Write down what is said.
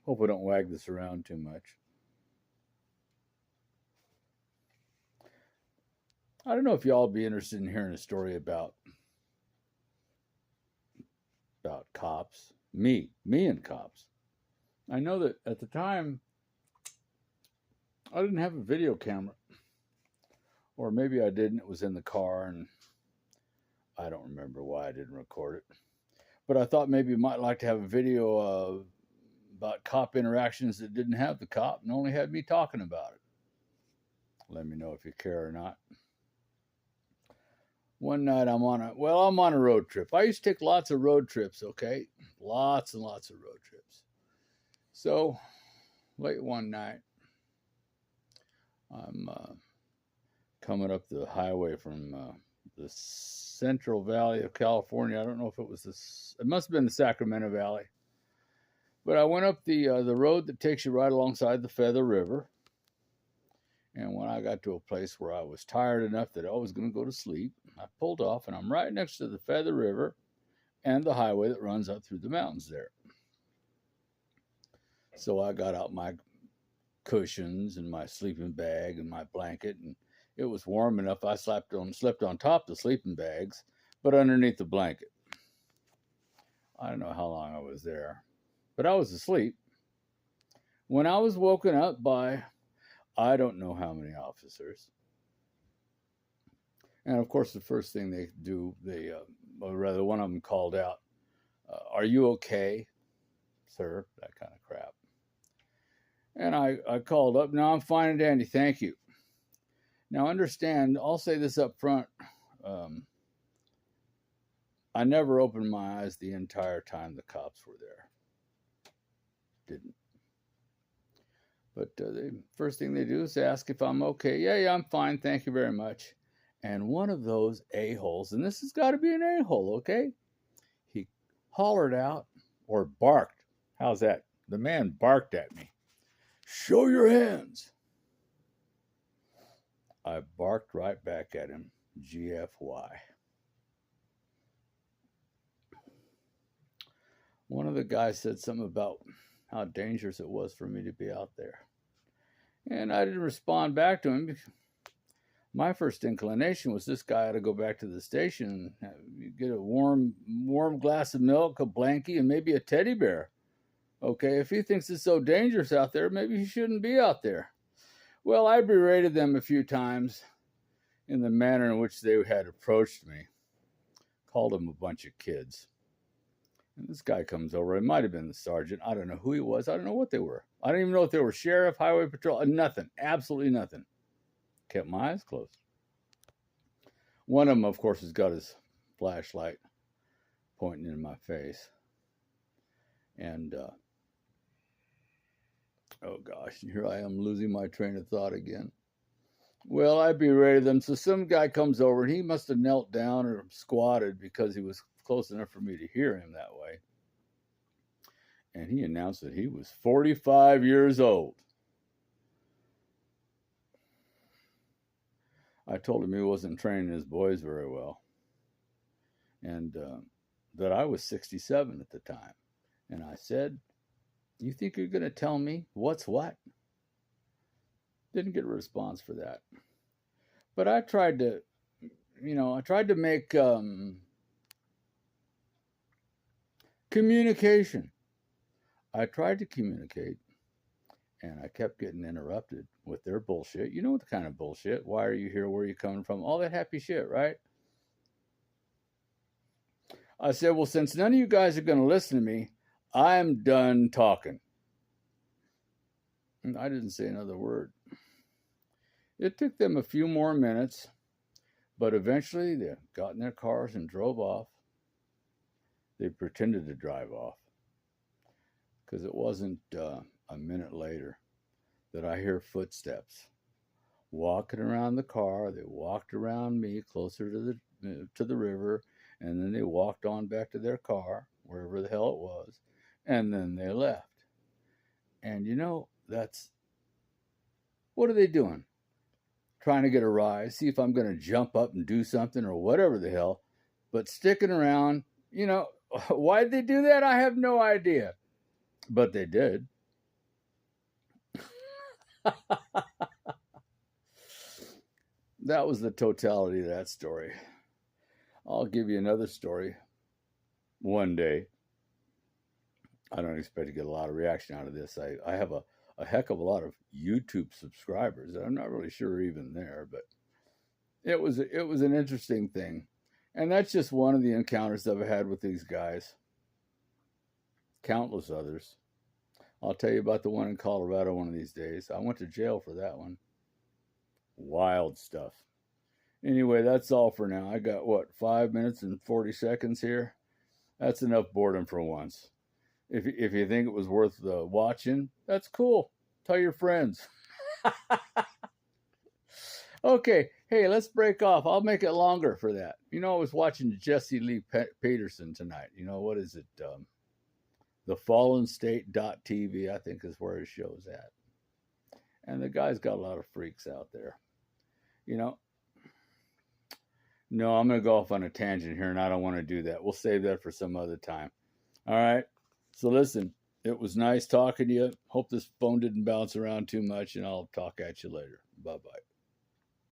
Hope I don't wag this around too much. I don't know if y'all be interested in hearing a story about cops. Me and cops. I know that at the time I didn't have a video camera, or maybe I didn't. It was in the car, and I don't remember why I didn't record it. But I thought maybe you might like to have a video about cop interactions that didn't have the cop and only had me talking about it. Let me know if you care or not. One night I'm on a road trip. I used to take lots of road trips, okay? Lots and lots of road trips. So late one night, I'm coming up the highway from the Central Valley of California. I don't know if it was it must have been the Sacramento Valley. But I went up the road that takes you right alongside the Feather River. And when I got to a place where I was tired enough that I was going to go to sleep, I pulled off, and I'm right next to the Feather River and the highway that runs up through the mountains there. So I got out my cushions and my sleeping bag and my blanket, and it was warm enough. I slept on top of the sleeping bags, but underneath the blanket. I don't know how long I was there, but I was asleep. When I was woken up by I don't know how many officers. And of course, the first thing they do, or rather one of them called out, "Are you okay, sir?" That kind of crap. And I called up, "No, I'm fine and dandy, thank you." Now understand, I'll say this up front. I never opened my eyes the entire time the cops were there. Didn't. But the first thing they do is ask if I'm okay. Yeah, I'm fine. Thank you very much. And one of those a-holes, and this has got to be an a-hole, okay? He hollered out or barked. How's that? The man barked at me. "Show your hands." I barked right back at him. GFY. One of the guys said something about how dangerous it was for me to be out there. And I didn't respond back to him. My first inclination was this guy ought to go back to the station and get a warm glass of milk, a blankie, and maybe a teddy bear. Okay, if he thinks it's so dangerous out there, maybe he shouldn't be out there. Well, I berated them a few times in the manner in which they had approached me. Called them a bunch of kids. And this guy comes over. It might have been the sergeant. I don't know who he was. I don't know what they were. I don't even know if they were sheriff, highway patrol, nothing. Absolutely nothing. Kept my eyes closed. One of them, of course, has got his flashlight pointing in my face. And, oh gosh, here I am losing my train of thought again. Well, I berated them. So some guy comes over, and he must have knelt down or squatted because he was close enough for me to hear him that way. And he announced that he was 45 years old. I told him he wasn't training his boys very well. And that I was 67 at the time. And I said, "You think you're going to tell me what's what?" Didn't get a response for that. But I tried to, make communication. I tried to communicate, and I kept getting interrupted with their bullshit. You know what kind of bullshit? Why are you here? Where are you coming from? All that happy shit, right? I said, well, since none of you guys are going to listen to me, I'm done talking. And I didn't say another word. It took them a few more minutes, but eventually they got in their cars and drove off. They pretended to drive off because it wasn't a minute later that I hear footsteps walking around the car. They walked around me closer to the river, and then they walked on back to their car, wherever the hell it was, and then they left. And that's what are they doing? Trying to get a rise, see if I'm going to jump up and do something or whatever the hell, but sticking around. Why'd they do that? I have no idea, but they did. That was the totality of that story. I'll give you another story one day. I don't expect to get a lot of reaction out of this. I have a heck of a lot of YouTube subscribers. I'm not really sure even there, but it was an interesting thing. And that's just one of the encounters that I've had with these guys. Countless others. I'll tell you about the one in Colorado one of these days. I went to jail for that one. Wild stuff. Anyway, that's all for now. I got, 5 minutes and 40 seconds here? That's enough boredom for once. If you think it was worth watching, that's cool. Tell your friends. Okay, hey, let's break off. I'll make it longer for that. I was watching Jesse Lee Peterson tonight. What is it? TheFallenState.tv, I think, is where his show's at. And the guy's got a lot of freaks out there. No, I'm going to go off on a tangent here, and I don't want to do that. We'll save that for some other time. All right. So listen, it was nice talking to you. Hope this phone didn't bounce around too much, and I'll talk at you later. Bye-bye.